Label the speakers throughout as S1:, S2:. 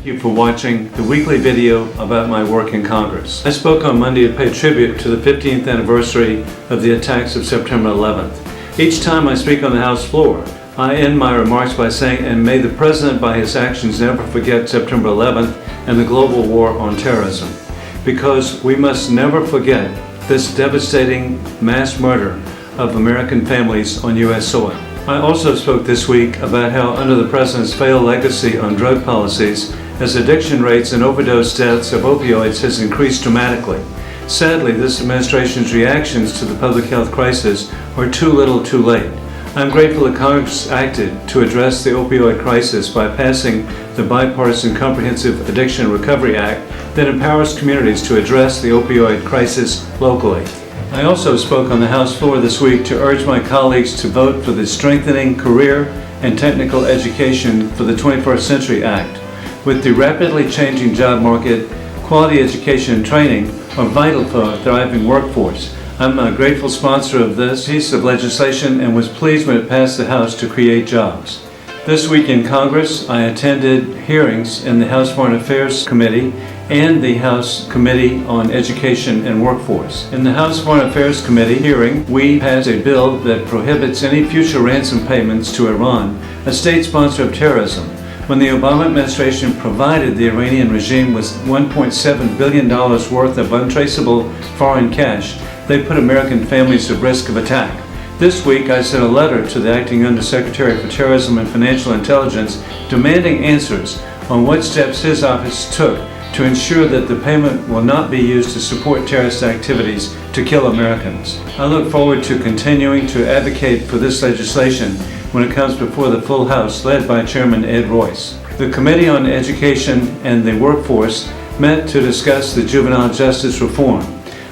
S1: you for watching the weekly video about my work in Congress. I spoke on Monday to pay tribute to the 15th anniversary of the attacks of September 11th. Each time I speak on the House floor, I end my remarks by saying, and may the President by his actions never forget September 11th and the global war on terrorism. Because we must never forget this devastating mass murder of American families on U.S. soil. I also spoke this week about how under the President's failed legacy on drug policies, as addiction rates and overdose deaths of opioids has increased dramatically. Sadly, this administration's reactions to the public health crisis are too little too late. I'm grateful that Congress acted to address the opioid crisis by passing the Bipartisan Comprehensive Addiction Recovery Act that empowers communities to address the opioid crisis locally. I also spoke on the House floor this week to urge my colleagues to vote for the Strengthening Career and Technical Education for the 21st Century Act. With the rapidly changing job market, quality education and training are vital for a thriving workforce. I'm a grateful sponsor of this piece of legislation and was pleased when it passed the House to create jobs. This week in Congress, I attended hearings in the House Foreign Affairs Committee and the House Committee on Education and Workforce. In the House Foreign Affairs Committee hearing, we passed a bill that prohibits any future ransom payments to Iran, a state sponsor of terrorism. When the Obama administration provided the Iranian regime with $1.7 billion worth of untraceable foreign cash, they put American families at risk of attack. This week, I sent a letter to the Acting Undersecretary for Terrorism and Financial Intelligence demanding answers on what steps his office took to ensure that the payment will not be used to support terrorist activities to kill Americans. I look forward to continuing to advocate for this legislation when it comes before the full House led by Chairman Ed Royce. The Committee on Education and the Workforce met to discuss the juvenile justice reform.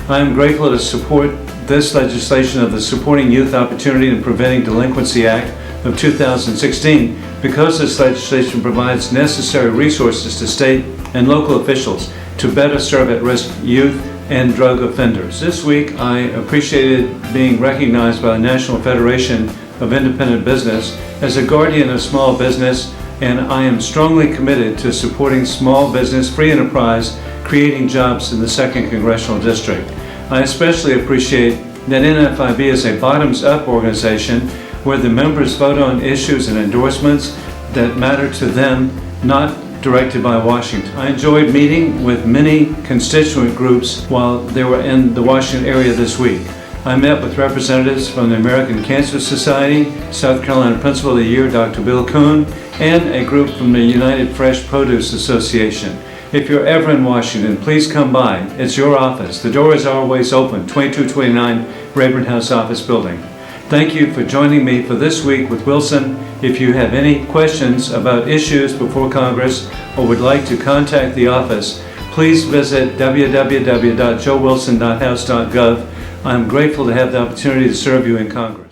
S1: I am grateful to support this legislation of the Supporting Youth Opportunity and Preventing Delinquency Act of 2016 because this legislation provides necessary resources to state and local officials to better serve at-risk youth and drug offenders. This week, I appreciated being recognized by the National Federation of Independent Business as a guardian of small business, and I am strongly committed to supporting small business, free enterprise, creating jobs in the 2nd Congressional District. I especially appreciate that NFIB is a bottoms-up organization where the members vote on issues and endorsements that matter to them, not directed by Washington. I enjoyed meeting with many constituent groups while they were in the Washington area this week. I met with representatives from the American Cancer Society, South Carolina Principal of the Year, Dr. Bill Kuhn, and a group from the United Fresh Produce Association. If you're ever in Washington, please come by. It's your office. The door is always open, 2229 Rayburn House Office Building. Thank you for joining me for This Week with Wilson. If you have any questions about issues before Congress or would like to contact the office, please visit www.joewilson.house.gov. I'm grateful to have the opportunity to serve you in Congress.